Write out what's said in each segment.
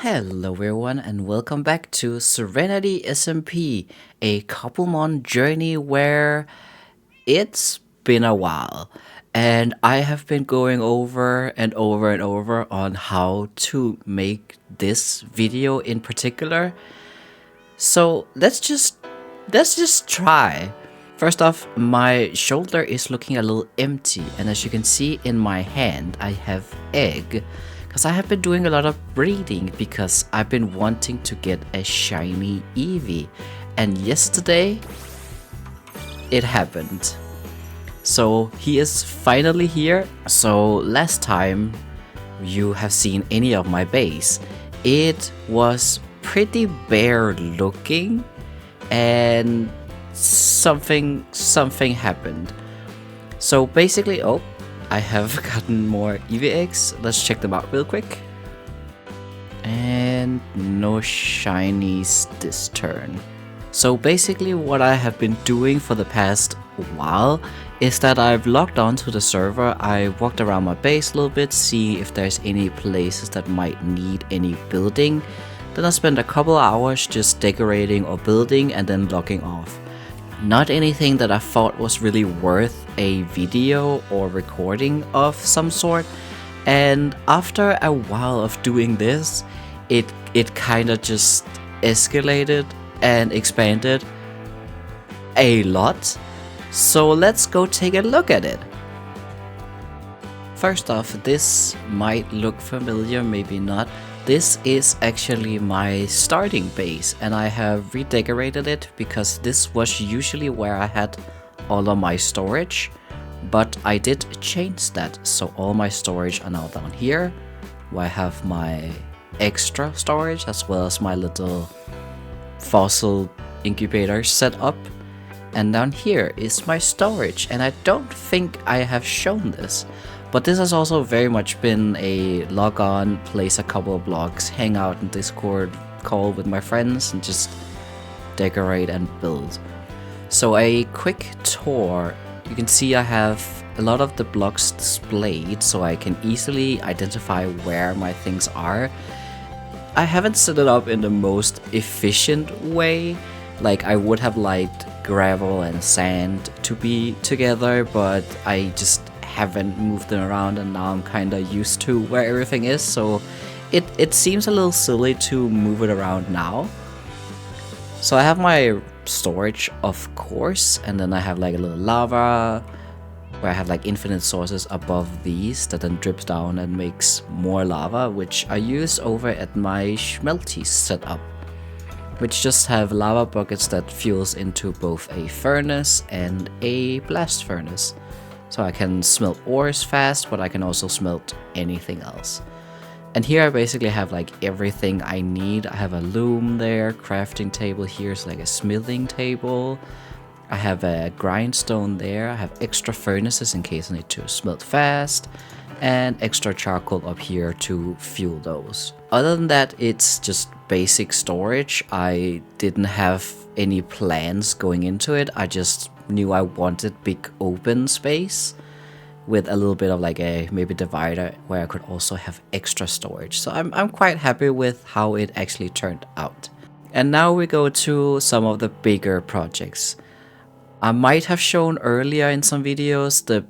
Hello everyone and welcome back to Serenity SMP, a Cobblemon journey where it's been a while and I have been going over and over and over on how to make this video in particular. So let's just try. First off, my shoulder is looking a little empty, and as you can see in my hand, I have egg. Because I have been doing a lot of breeding because I've been wanting to get a shiny Eevee. And yesterday, it happened. So he is finally here. So last time you have seen any of my base, it was pretty bare looking and something happened. So basically, oh, I have gotten more Eevee eggs. Let's check them out real quick. And no shinies this turn. So basically what I have been doing for the past while is that I've logged on to the server. I walked around my base a little bit, see if there's any places that might need any building. Then I spent a couple hours just decorating or building and then logging off. Not anything that I thought was really worth a video or recording of some sort. And after a while of doing this, it kind of just escalated and expanded a lot. So let's go take a look at it. First off, this might look familiar, maybe not. This is actually my starting base, and I have redecorated it because this was usually where I had all of my storage, but I did change that, so all my storage are now down here, where I have my extra storage as well as my little fossil incubator set up. And down here is my storage, and I don't think I have shown this. But this has also very much been a log on, place a couple of blocks, hang out in Discord, call with my friends, and just decorate and build. So a quick tour. You can see I have a lot of the blocks displayed so I can easily identify where my things are. I haven't set it up in the most efficient way. Like I would have liked gravel and sand to be together, but I just haven't moved them around, and now I'm kind of used to where everything is, so it seems a little silly to move it around now. So I have my storage, of course, and then I have like a little lava where I have like infinite sources above these that then drips down and makes more lava, which I use over at my smelty setup, which just have lava buckets that fuels into both a furnace and a blast furnace. So I can smelt ores fast, but I can also smelt anything else. And here I basically have like everything I need. I have a loom there, crafting table, here's like a smithing table. I have a grindstone there, I have extra furnaces in case I need to smelt fast, and extra charcoal up here to fuel those. Other than that, it's just basic storage. I didn't have any plans going into it. I just knew I wanted big open space with a little bit of like a maybe divider where I could also have extra storage. So I'm quite happy with how it actually turned out. And now we go to some of the bigger projects. I might have shown earlier in some videos the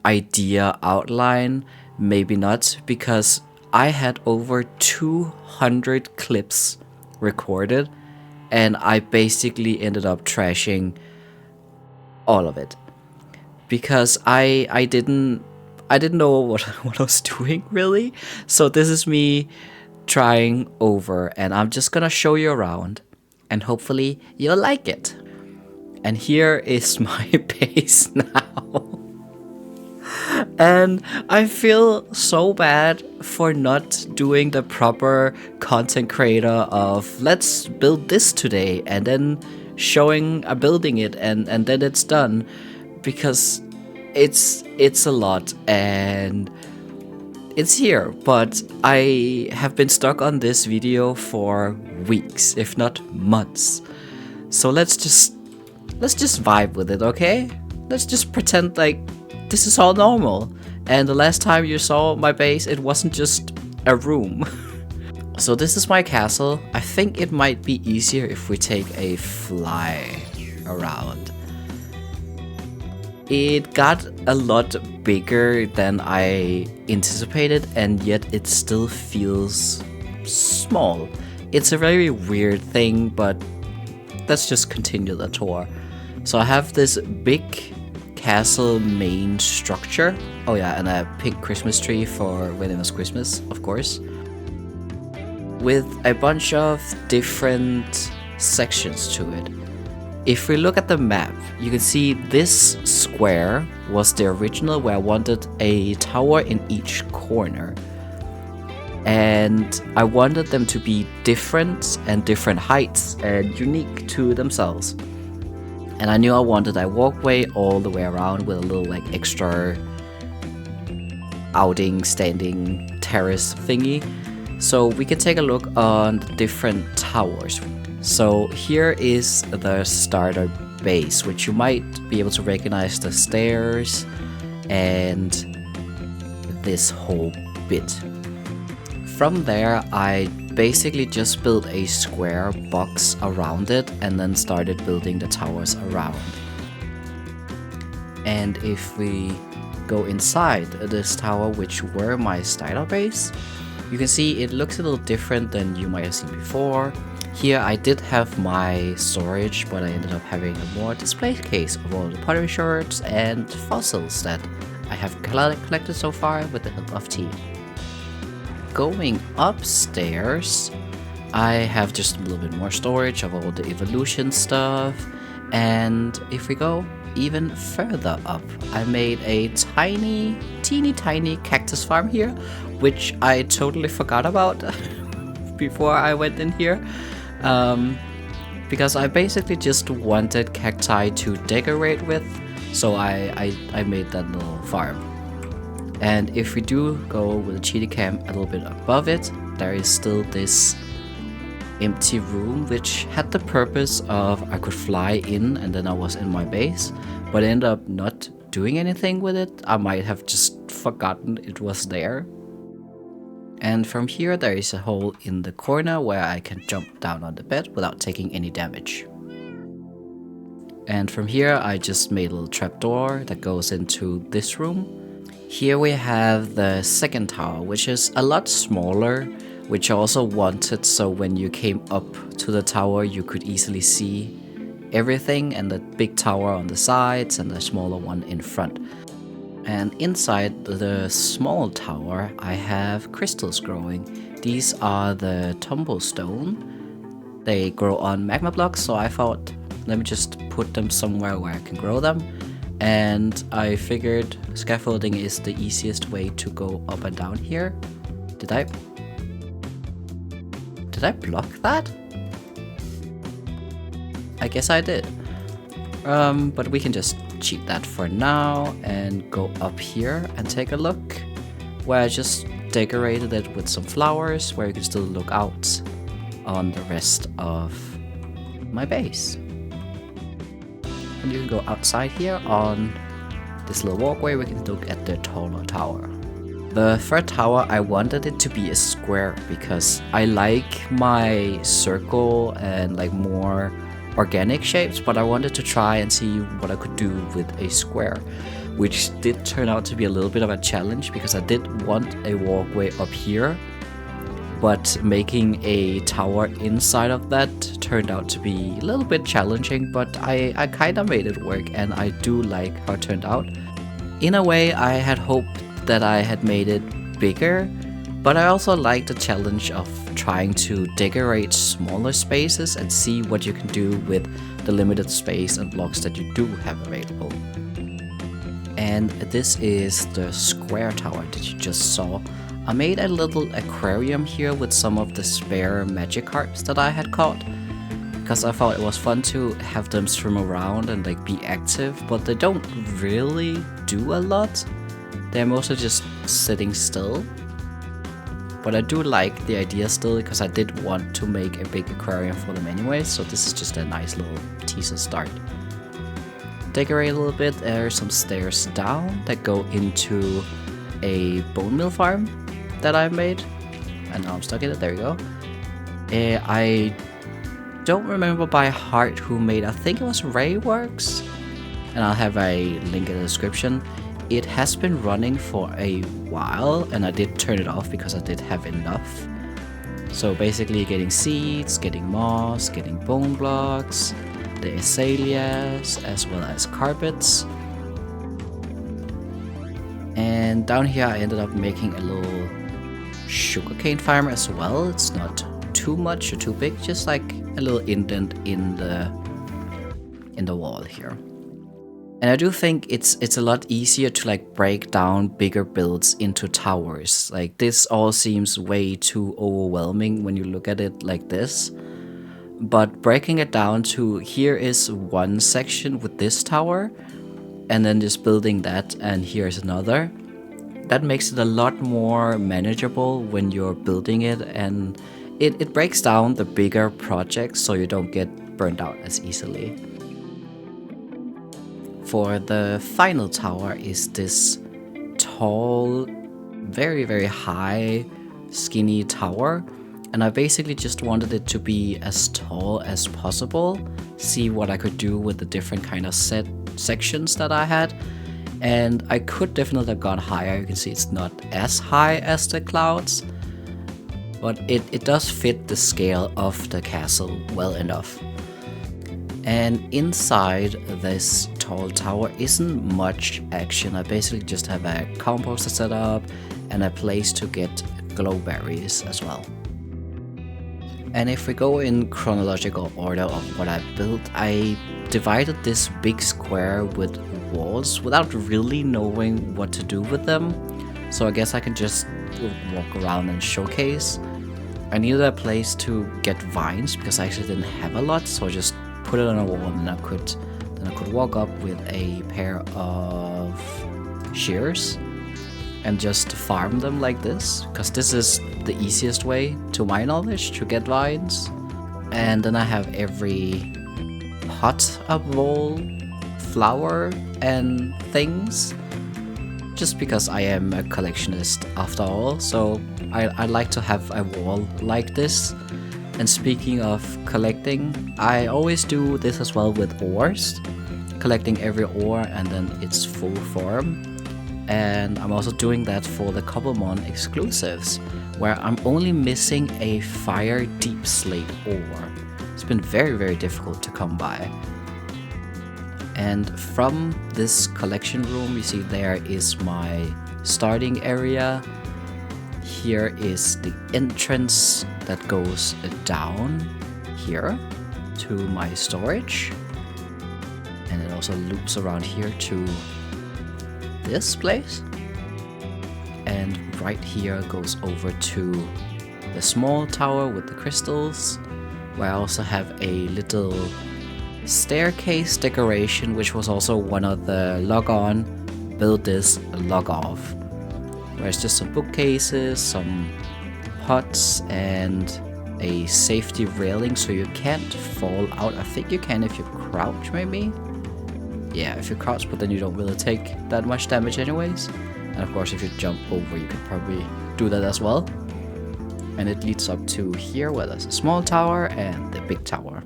idea outline, maybe not, because I had over 200 clips recorded and I basically ended up trashing all of it because I didn't know what I was doing really. So this is me trying over, and I'm just gonna show you around and hopefully you'll like it. And here is my base now. And I feel so bad for not doing the proper content creator of let's build this today and then showing building it and then it's done, because it's a lot and it's here. But I have been stuck on this video for weeks, if not months. So let's just vibe with it, okay? Let's just pretend like this is all normal. And the last time you saw my base, it wasn't just a room. So this is my castle. I think it might be easier if we take a fly around. It got a lot bigger than I anticipated, and yet it still feels small. It's a very weird thing, but let's just continue the tour. So I have this big castle main structure. Oh yeah, and a pink Christmas tree for when it was Christmas, of course. With a bunch of different sections to it. If we look at the map, you can see this square was the original where I wanted a tower in each corner. And I wanted them to be different and different heights and unique to themselves. And I knew I wanted a walkway all the way around with a little like extra outing, standing terrace thingy. So we can take a look on the different towers. So here is the starter base, which you might be able to recognize the stairs and this whole bit. From there, I basically just built a square box around it and then started building the towers around. And if we go inside this tower, which were my starter base, you can see it looks a little different than you might have seen before. Here I did have my storage, but I ended up having a more display case of all the pottery shards and fossils that I have collected so far with the help of tea. Going upstairs, I have just a little bit more storage of all the evolution stuff. And if we go even further up, I made a teeny tiny cactus farm here, which I totally forgot about before I went in here. Because I basically just wanted cacti to decorate with, so I made that little farm. And if we do go with the cheetah cam a little bit above it, there is still this empty room, which had the purpose of I could fly in and then I was in my base, but I ended up not doing anything with it. I might have just forgotten it was there. And from here there is a hole in the corner where I can jump down on the bed without taking any damage. And from here I just made a little trapdoor that goes into this room. Here we have the second tower, which is a lot smaller, which I also wanted so when you came up to the tower you could easily see everything, and the big tower on the sides and the smaller one in front. And inside the small tower I have crystals growing. These are the tumblestone. They grow on magma blocks, so I thought let me just put them somewhere where I can grow them. And I figured scaffolding is the easiest way to go up and down here. Did I block that? I guess I did. But we can just cheat that for now and go up here and take a look, where I just decorated it with some flowers where you can still look out on the rest of my base. And you can go outside here on this little walkway. We can look at the taller tower. The third tower, I wanted it to be a square because I like my circle and like more organic shapes, but I wanted to try and see what I could do with a square, which did turn out to be a little bit of a challenge because I did want a walkway up here, but making a tower inside of that turned out to be a little bit challenging, but I kind of made it work and I do like how it turned out. In a way, I had hoped that I had made it bigger, but I also like the challenge of trying to decorate smaller spaces and see what you can do with the limited space and blocks that you do have available. And this is the square tower that you just saw. I made a little aquarium here with some of the spare magic carps that I had caught, because I thought it was fun to have them swim around and like be active, but they don't really do a lot. They're mostly just sitting still. But I do like the idea still, because I did want to make a big aquarium for them anyway, so this is just a nice little teaser start. Decorate a little bit. There are some stairs down that go into a bone meal farm that I made. and now I'm stuck in it. There we go. I don't remember by heart who made. I think it was Rayworks, and I'll have a link in the description. It has been running for a while, and I did turn it off because I did have enough. So basically getting seeds, getting moss, getting bone blocks, the azaleas, as well as carpets. And down here I ended up making a little sugarcane farm as well. It's not too much or too big, just like a little indent in the wall here. And I do think it's a lot easier to like break down bigger builds into towers. Like this all seems way too overwhelming when you look at it like this. But breaking it down to here is one section with this tower, and then just building that, and here's another. That makes it a lot more manageable when you're building it, and it breaks down the bigger projects so you don't get burned out as easily. For the final tower is this tall, very, very high, skinny tower. And I basically just wanted it to be as tall as possible. See what I could do with the different kind of sections that I had. And I could definitely have gone higher. You can see it's not as high as the clouds. But it does fit the scale of the castle well enough. And inside this tall tower isn't much action. I basically just have a composter set up and a place to get glowberries as well. And if we go in chronological order of what I built, I divided this big square with walls without really knowing what to do with them. So I guess I can just walk around and showcase. I needed a place to get vines because I actually didn't have a lot, so I just put it on a wall, and I could walk up with a pair of shears and just farm them like this, because this is the easiest way, to my knowledge, to get vines. And then I have every pot, a bowl, flower and things, just because I am a collectionist after all, so I like to have a wall like this. And speaking of collecting, I always do this as well with ores, collecting every ore and then its full form. And I'm also doing that for the Cobblemon exclusives, where I'm only missing a fire deep slate ore. It's been very, very difficult to come by. And from this collection room, you see there is my starting area. Here is the entrance that goes down here to my storage. And it also loops around here to this place. And right here goes over to the small tower with the crystals, where I also have a little staircase decoration, which was also one of the log on, build this, log off. Where it's just some bookcases, some pots, and a safety railing so you can't fall out. I think you can if you crouch, maybe? Yeah, if you crouch, but then you don't really take that much damage anyways. And of course, if you jump over, you could probably do that as well. And it leads up to here, where there's a small tower and the big tower.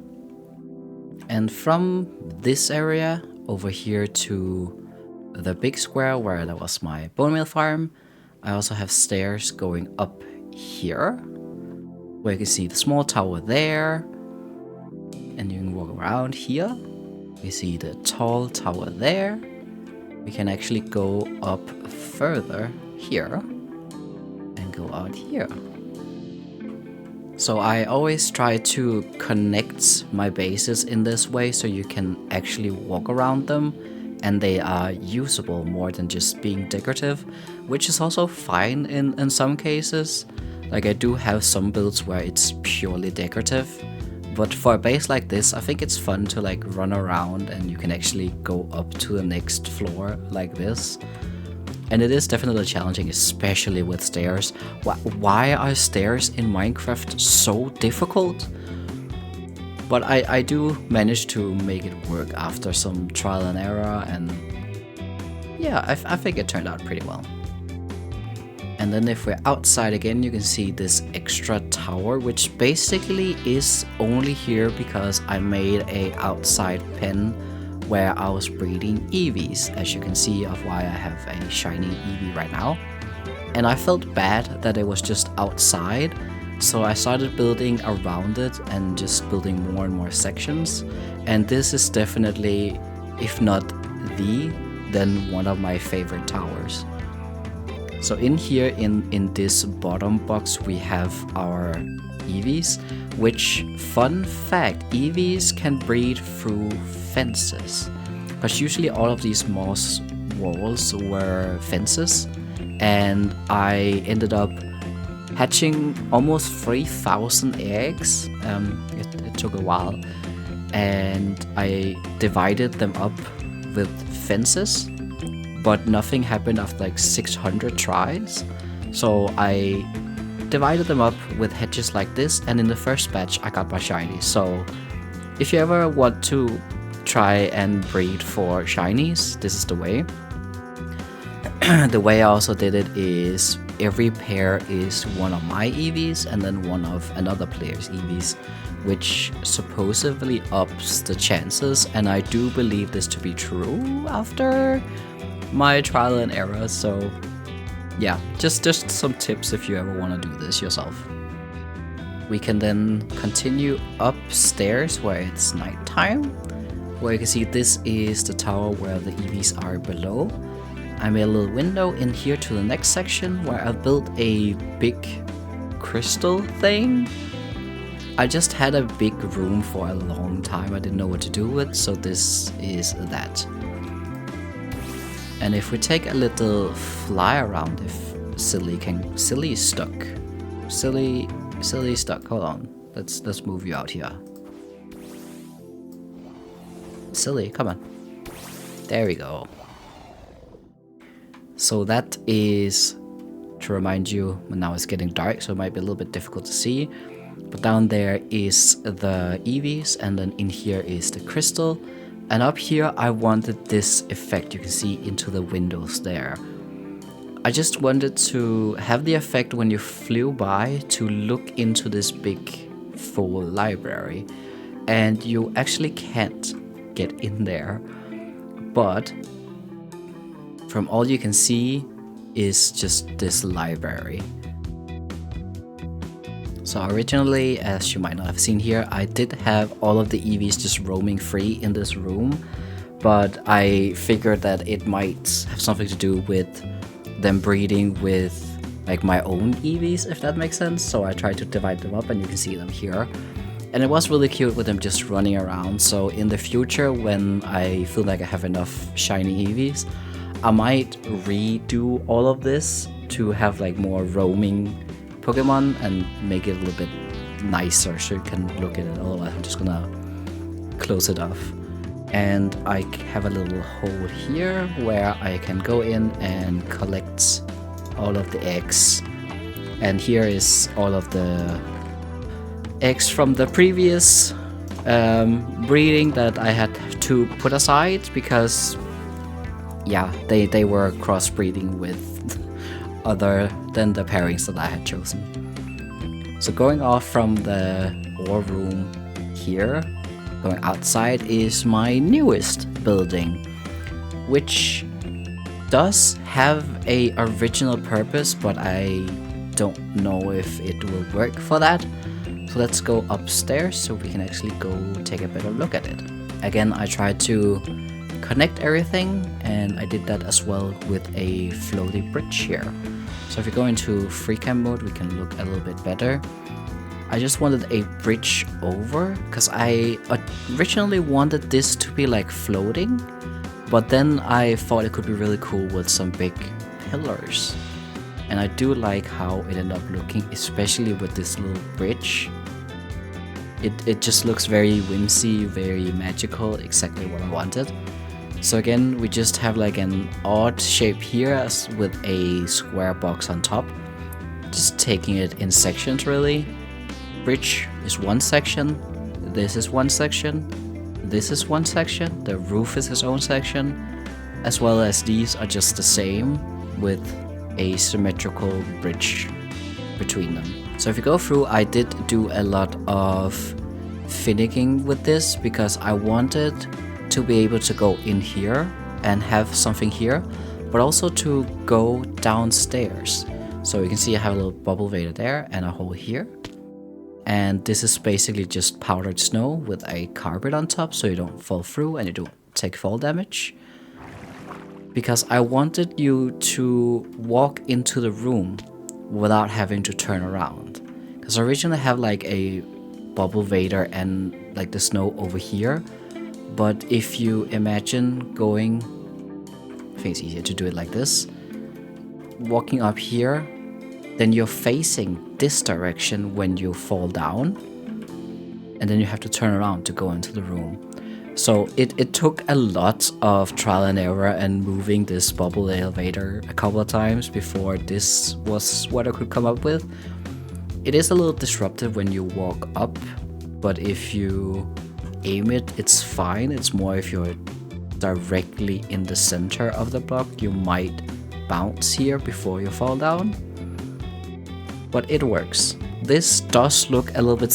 And from this area over here to the big square where there was my bone meal farm, I also have stairs going up here, where you can see the small tower there, and you can walk around here. You see the tall tower there. We can actually go up further here and go out here. So I always try to connect my bases in this way so you can actually walk around them and they are usable more than just being decorative, which is also fine in some cases. Like, I do have some builds where it's purely decorative, but for a base like this, I think it's fun to like run around and you can actually go up to the next floor like this. And it is definitely challenging, especially with stairs. Why are stairs in Minecraft so difficult? But I do manage to make it work after some trial and error, and yeah, I think it turned out pretty well. And then if we're outside again, you can see this extra tower, which basically is only here because I made a outside pen where I was breeding Eevees, as you can see of why I have a shiny Eevee right now. And I felt bad that it was just outside, so I started building around it and just building more and more sections. And this is definitely, if not then one of my favorite towers. So in here, in this bottom box, we have our Eevees, which, fun fact, Eevees can breed through fences. Because usually all of these moss walls were fences, and I ended up hatching almost 3,000 eggs. It took a while, and I divided them up with fences, but nothing happened after like 600 tries. So I divided them up with hedges like this, and in the first batch I got my shinies. So if you ever want to try and breed for shinies, this is the way. The way I also did it is every pair is one of my Eevees and then one of another player's Eevees, which supposedly ups the chances, and I do believe this to be true after my trial and error. So yeah, just some tips if you ever want to do this yourself. We can then continue upstairs where it's nighttime, where you can see this is the tower where the Eevees are below. I made a little window in here to the next section where I built a big crystal thing. I just had a big room for a long time. I didn't know what to do with, so this is that. And if we take a little fly around, if Silly is stuck. Silly is stuck. Hold on. Let's move you out here. Silly, come on. There we go. So that is to remind you, now it's getting dark, so it might be a little bit difficult to see. But down there is the Eevees, and then in here is the crystal. And up here I wanted this effect you can see into the windows there. I just wanted to have the effect when you flew by to look into this big full library. And you actually can't get in there, but from all you can see is just this library. So originally, as you might not have seen here, I did have all of the Eevees just roaming free in this room, but I figured that it might have something to do with them breeding with like my own Eevees, if that makes sense. So I tried to divide them up, and you can see them here. And it was really cute with them just running around. So in the future, when I feel like I have enough shiny Eevees, I might redo all of this to have like more roaming Pokemon and make it a little bit nicer so you can look at it. Otherwise I'm just gonna close it off. And I have a little hole here where I can go in and collect all of the eggs. And here is all of the eggs from the previous breeding that I had to put aside because yeah, they were crossbreeding with other than the pairings that I had chosen. So going off from the ore room here, going outside is my newest building, which does have a original purpose, but I don't know if it will work for that. So let's go upstairs so we can actually go take a better look at it. Again, I tried to connect everything, and I did that as well with a floaty bridge here. So if you go into free cam mode, we can look a little bit better. I just wanted a bridge over because I originally wanted this to be like floating, but then I thought it could be really cool with some big pillars. And I do like how it ended up looking, especially with this little bridge. It just looks very whimsy, very magical, exactly what I wanted. So again, we just have like an odd shape here with a square box on top. Just taking it in sections really. Bridge is one section, this is one section, this is one section, the roof is its own section, as well as these are just the same with a symmetrical bridge between them. So if you go through, I did do a lot of finicking with this because I wanted to be able to go in here and have something here, but also to go downstairs. So you can see I have a little bubble vader there and a hole here. And this is basically just powdered snow with a carpet on top so you don't fall through and you don't take fall damage. Because I wanted you to walk into the room without having to turn around. Because I originally have like a bubble vader and like the snow over here. But if you imagine going, I think it's easier to do it like this, walking up here, then you're facing this direction when you fall down, and then you have to turn around to go into the room. So it took a lot of trial and error and moving this bubble elevator a couple of times before this was what I could come up with. It is a little disruptive when you walk up, but if you aim it, it's fine. It's more if you're directly in the center of the block, you might bounce here before you fall down. But it works. This does look a little bit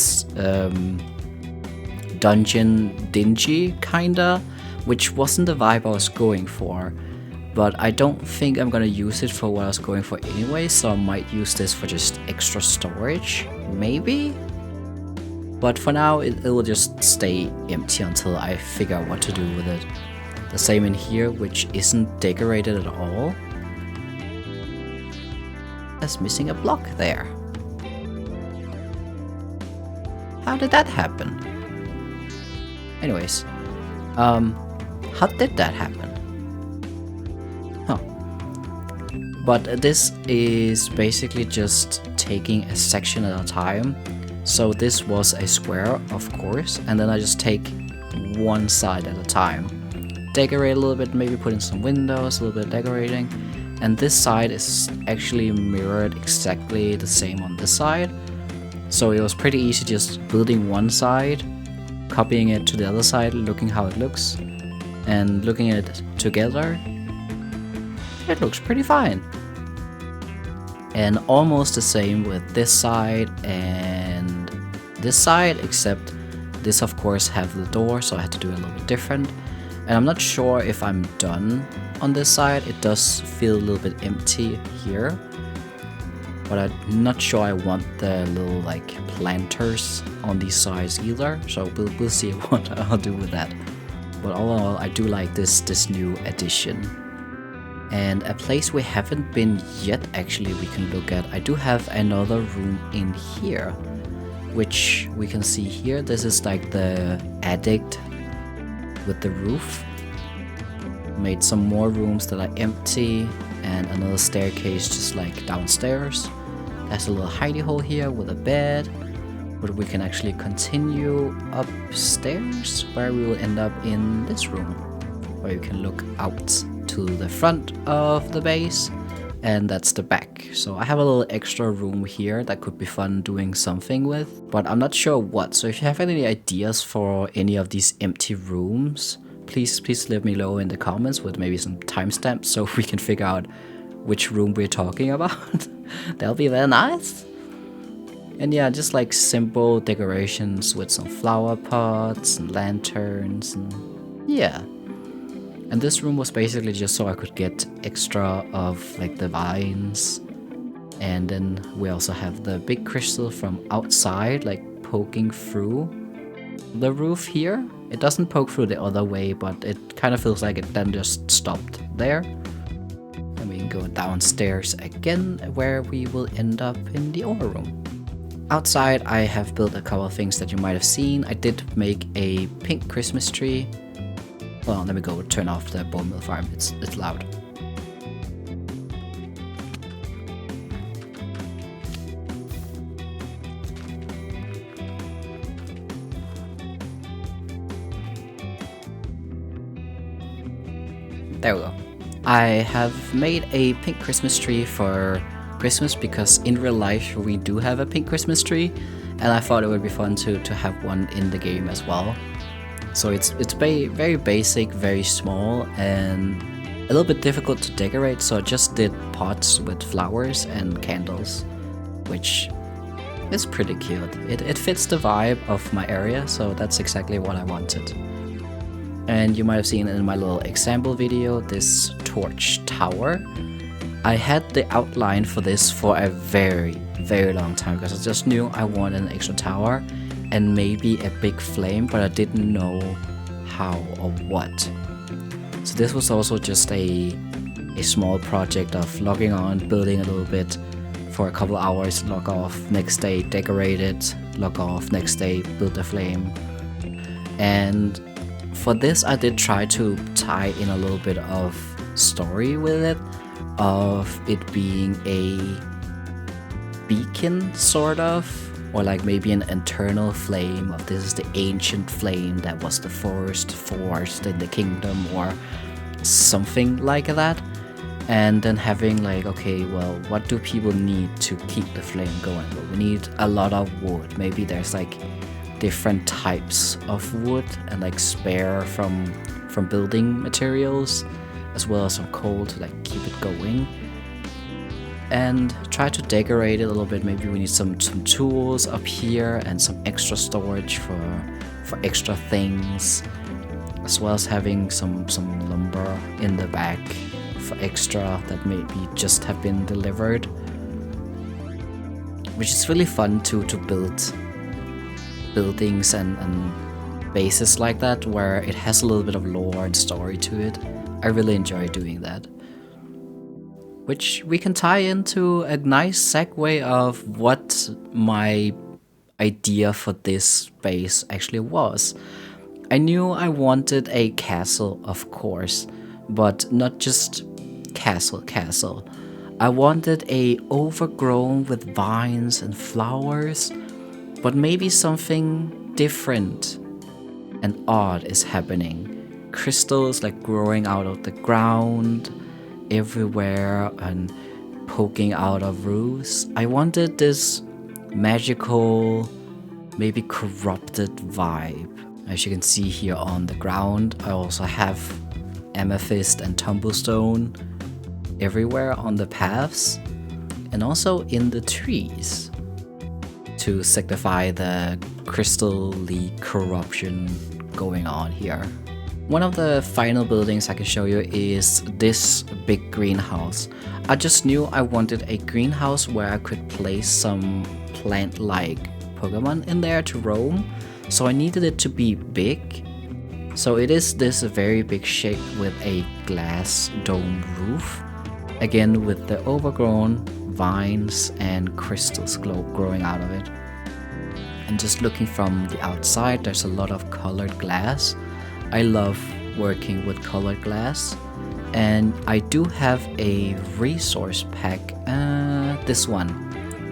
dungeon dingy kinda, which wasn't the vibe I was going for, but I don't think I'm gonna use it for what I was going for anyway, so I might use this for just extra storage, maybe? But for now it will just stay empty until I figure out what to do with it. The same in here, which isn't decorated at all. That's missing a block there. How did that happen? Anyways, how did that happen? Huh. But this is basically just taking a section at a time. So this was a square, of course, and then I just take one side at a time. Decorate a little bit, maybe put in some windows, a little bit of decorating. And this side is actually mirrored exactly the same on this side. So it was pretty easy just building one side, copying it to the other side, looking how it looks, and looking at it together. It looks pretty fine. And almost the same with this side and this side, except this of course have the door, so I had to do it a little bit different. And I'm not sure if I'm done on this side. It does feel a little bit empty here, but I'm not sure I want the little like planters on these sides either, so we'll see what I'll do with that. But all in all, I do like this new addition. And a place we haven't been yet, actually, we can look at. I do have another room in here, which we can see here. This is like the attic with the roof. Made some more rooms that are empty and another staircase just like downstairs. There's a little hidey hole here with a bed, but we can actually continue upstairs where we will end up in this room, where you can look out to the front of the base, and that's the back. So I have a little extra room here that could be fun doing something with, but I'm not sure what. So if you have any ideas for any of these empty rooms, please leave me below in the comments with maybe some timestamps so we can figure out which room we're talking about. That'll be very nice. And yeah, just like simple decorations with some flower pots and lanterns and yeah. And this room was basically just so I could get extra of like the vines. And then we also have the big crystal from outside, like poking through the roof here. It doesn't poke through the other way, but it kind of feels like it then just stopped there. And we can go downstairs again, where we will end up in the ore room. Outside, I have built a couple of things that you might have seen. I did make a pink Christmas tree. Well, let me go turn off the bone meal farm. It's loud. There we go. I have made a pink Christmas tree for Christmas because in real life we do have a pink Christmas tree, and I thought it would be fun to have one in the game as well. So it's very basic, very small, and a little bit difficult to decorate, so I just did pots with flowers and candles, which is pretty cute. It fits the vibe of my area, so that's exactly what I wanted. And you might have seen in my little example video this torch tower. I had the outline for this for a very long time because I just knew I wanted an extra tower and maybe a big flame, but I didn't know how or what. So this was also just a small project of logging on, building a little bit for a couple hours, log off, next day decorate it, log off, next day build a flame. And for this I did try to tie in a little bit of story with it, of it being a beacon sort of, or like maybe an internal flame of this is the ancient flame that was the first force in the kingdom or something like that. And then having like, okay, well, what do people need to keep the flame going? Well, we need a lot of wood. Maybe there's like different types of wood and like spare from building materials, as well as some coal to like keep it going. And try to decorate it a little bit. Maybe we need some tools up here and some extra storage for extra things, as well as having some lumber in the back for extra that maybe just have been delivered, which is really fun to build buildings and bases like that, where it has a little bit of lore and story to it. I really enjoy doing that, which we can tie into a nice segue of what my idea for this base actually was. I knew I wanted a castle, of course, but not just castle. I wanted a overgrown with vines and flowers, but maybe something different and odd is happening. Crystals like growing out of the ground everywhere and poking out of roofs. I wanted this magical, maybe corrupted vibe. As you can see here on the ground, I also have amethyst and tumblestone everywhere on the paths and also in the trees to signify the crystal-y corruption going on here. One of the final buildings I can show you is this big greenhouse. I just knew I wanted a greenhouse where I could place some plant-like Pokemon in there to roam, so I needed it to be big. So it is this very big shape with a glass dome roof, again with the overgrown vines and crystals growing out of it. And just looking from the outside, there's a lot of colored glass. I love working with colored glass, and I do have a resource pack, this one,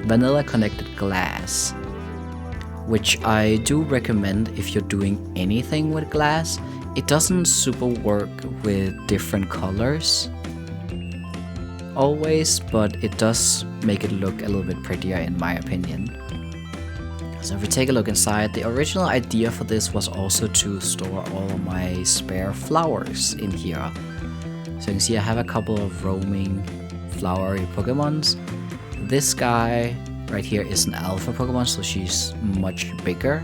vanilla connected glass, which I do recommend if you're doing anything with glass. It doesn't super work with different colors always, but it does make it look a little bit prettier in my opinion. So if we take a look inside, the original idea for this was also to store all of my spare flowers in here. So you can see I have a couple of roaming flowery Pokemons. This guy right here is an alpha Pokemon, so she's much bigger.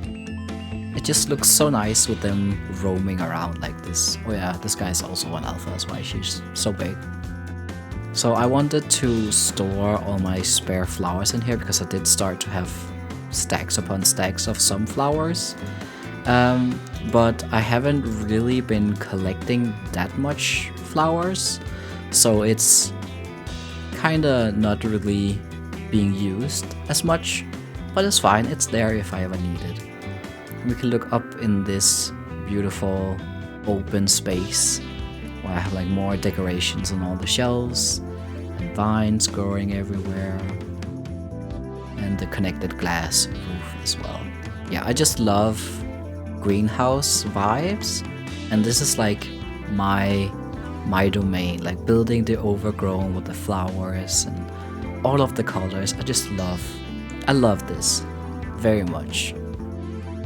It just looks so nice with them roaming around like this. Oh yeah, this guy is also an alpha, that's why she's so big. So I wanted to store all my spare flowers in here because I did start to have stacks upon stacks of some flowers. But I haven't really been collecting that much flowers, so it's kinda not really being used as much, but it's fine, it's there if I ever need it. We can look up in this beautiful open space where I have like more decorations on all the shelves and vines growing everywhere and the connected glass roof as well. Yeah, I just love greenhouse vibes, and this is like my domain, like building the overgrown with the flowers and all of the colors. I love this very much,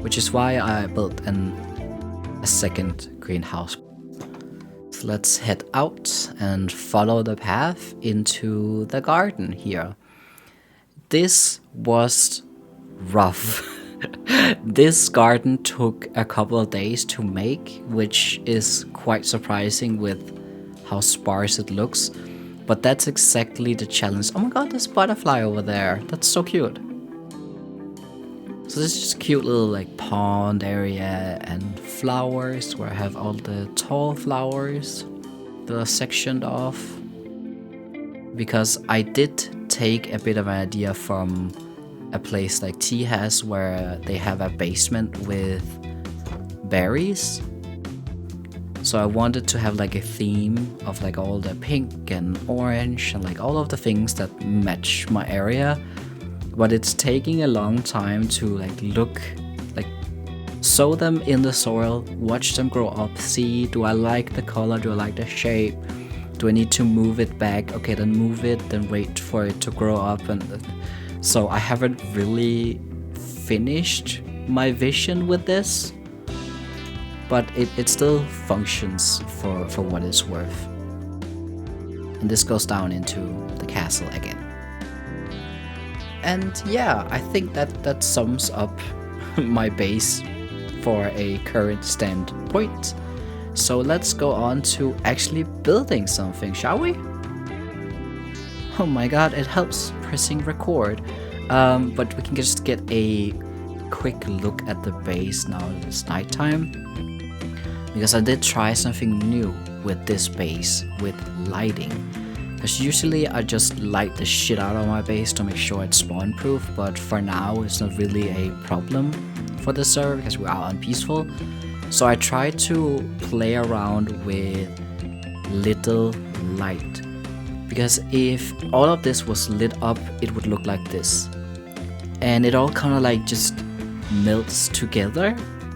which is why I built a second greenhouse. So let's head out and follow the path into the garden here. This was rough. This garden took a couple of days to make, which is quite surprising with how sparse it looks. But that's exactly the challenge. Oh my god, there's a butterfly over there. That's so cute. So this is just a cute little like pond area and flowers where I have all the tall flowers that are sectioned off. Because I did take a bit of an idea from a place like T has where they have a basement with berries. So I wanted to have like a theme of like all the pink and orange and like all of the things that match my area. But it's taking a long time to like sow them in the soil, watch them grow up, see, do I like the color, do I like the shape, do I need to move it back, okay then move it, then wait for it to grow up. And so I haven't really finished my vision with this, but it still functions for what it's worth. And this goes down into the castle again. And yeah, I think that sums up my base for a current standpoint. So let's go on to actually building something, shall we? Oh my god, it helps pressing record. But we can just get a quick look at the base now that it's nighttime. Because I did try something new with this base, with lighting. Because usually I just light the shit out of my base to make sure it's spawn proof, but for now it's not really a problem for the server because we are on peaceful. So I tried to play around with little light. Because if all of this was lit up, it would look like this. And it all kind of like just melts together,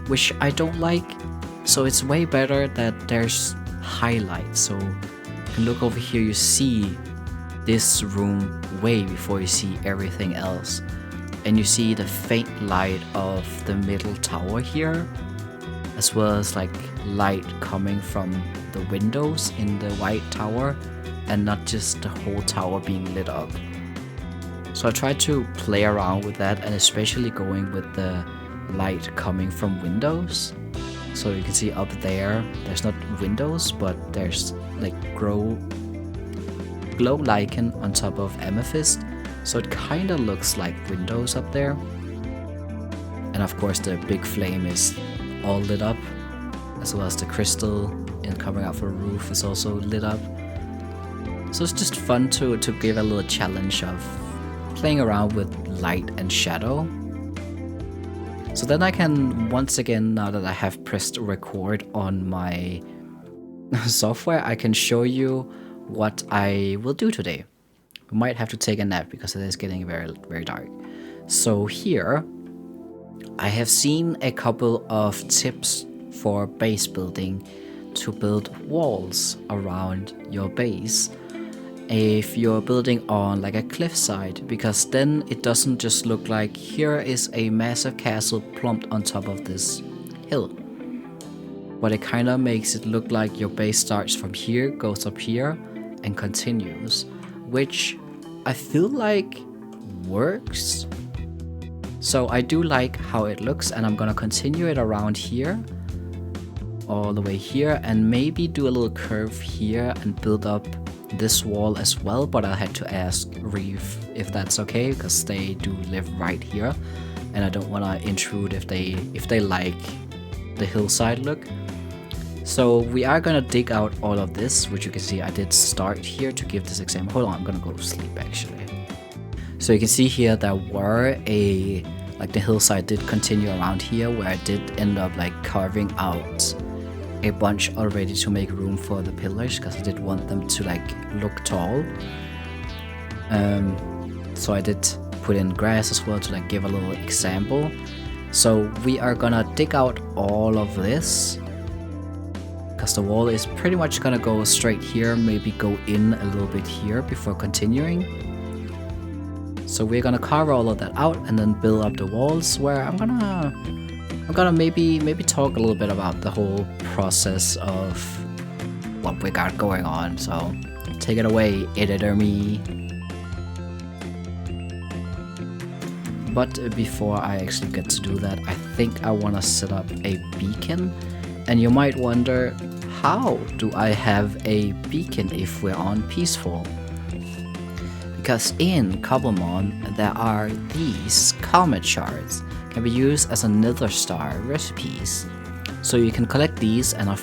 which I don't like. So it's way better that there's highlights. So you can look over here, you see this room way before you see everything else. And you see the faint light of the middle tower here, as well as like light coming from the windows in the white tower, and not just the whole tower being lit up. So I tried to play around with that, and especially going with the light coming from windows. So you can see up there, there's not windows, but there's like glow lichen on top of amethyst. So it kind of looks like windows up there. And of course the big flame is all lit up, as well as the crystal and coming out from the roof is also lit up. So it's just fun to give a little challenge of playing around with light and shadow. So then I can, once again, now that I have pressed record on my software, I can show you what I will do today. We might have to take a nap because it is getting very, very dark. So here, I have seen a couple of tips for base building to build walls around your base. If you're building on like a cliffside, because then it doesn't just look like here is a massive castle plumped on top of this hill, but it kind of makes it look like your base starts from here, goes up here and continues, which I feel like works. So I do like how it looks, and I'm gonna continue it around here all the way here, and maybe do a little curve here and build up this wall as well. But I had to ask Reef if that's okay, because they do live right here and I don't want to intrude if they like the hillside look. So we are gonna dig out all of this, which you can see I did start here to give this example. Hold on, I'm gonna go to sleep actually. So you can see here there were like the hillside did continue around here, where I did end up like carving out a bunch already to make room for the pillars, because I did want them to like look tall. So I did put in grass as well to like give a little example. So we are gonna dig out all of this, because the wall is pretty much gonna go straight here, maybe go in a little bit here before continuing. So we're gonna carve all of that out and then build up the walls, where I'm gonna maybe talk a little bit about the whole process of what we got going on. So take it away, editor me. But before I actually get to do that, I think I want to set up a beacon. And you might wonder, how do I have a beacon if we're on peaceful? Because in Cobblemon there are these comet shards, can be used as a nether star recipes. So you can collect these, and I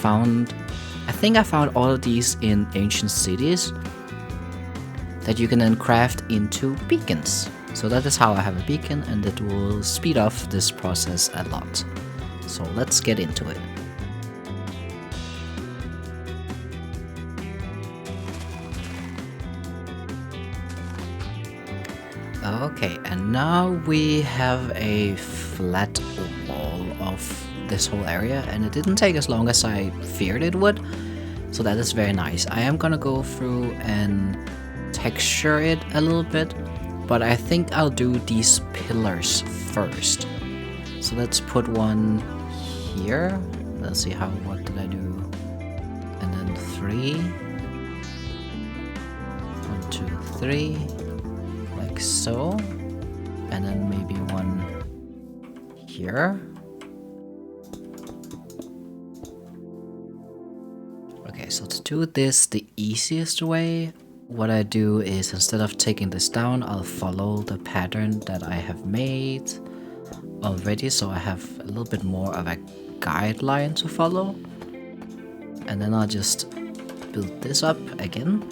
think I found all of these in ancient cities that you can then craft into beacons. So that is how I have a beacon, and it will speed up this process a lot. So let's get into it. Okay, and now we have a flat wall of this whole area, and it didn't take as long as I feared it would, so that is very nice. I am gonna go through and texture it a little bit, but I think I'll do these pillars first. So let's put one here. Let's see what did I do? And then 3. 1, 2, 3. Like so. And then maybe one here. Okay, so to do this the easiest way, what I do is, instead of taking this down, I'll follow the pattern that I have made already, so I have a little bit more of a guideline to follow. And then I'll just build this up again.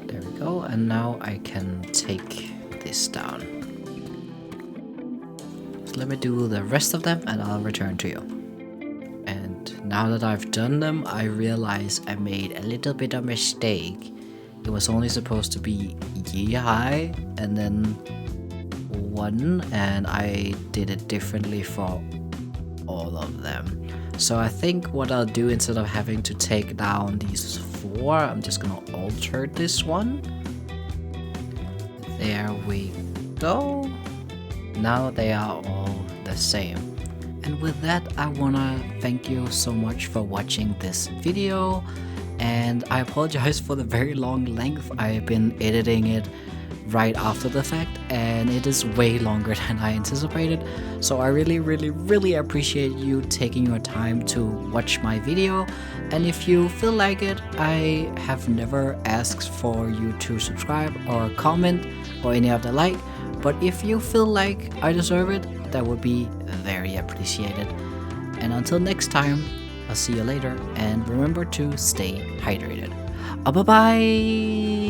There we go, and now I can take this down. So let me do the rest of them and I'll return to you. And now that I've done them, I realize I made a little bit of mistake. It was only supposed to be ye high and then 1, and I did it differently for all of them. So I think what I'll do, instead of having to take down these 4, I'm just gonna alter this one. There we go. Now they are all the same. And with that, I wanna thank you so much for watching this video, and I apologize for the very long length. I've been editing it right after the fact, and it is way longer than I anticipated, so I really appreciate you taking your time to watch my video. And if you feel like it, I have never asked for you to subscribe or comment or any of the like, but if you feel like I deserve it, that would be very appreciated. And until next time, I'll see you later, and remember to stay hydrated. Bye bye.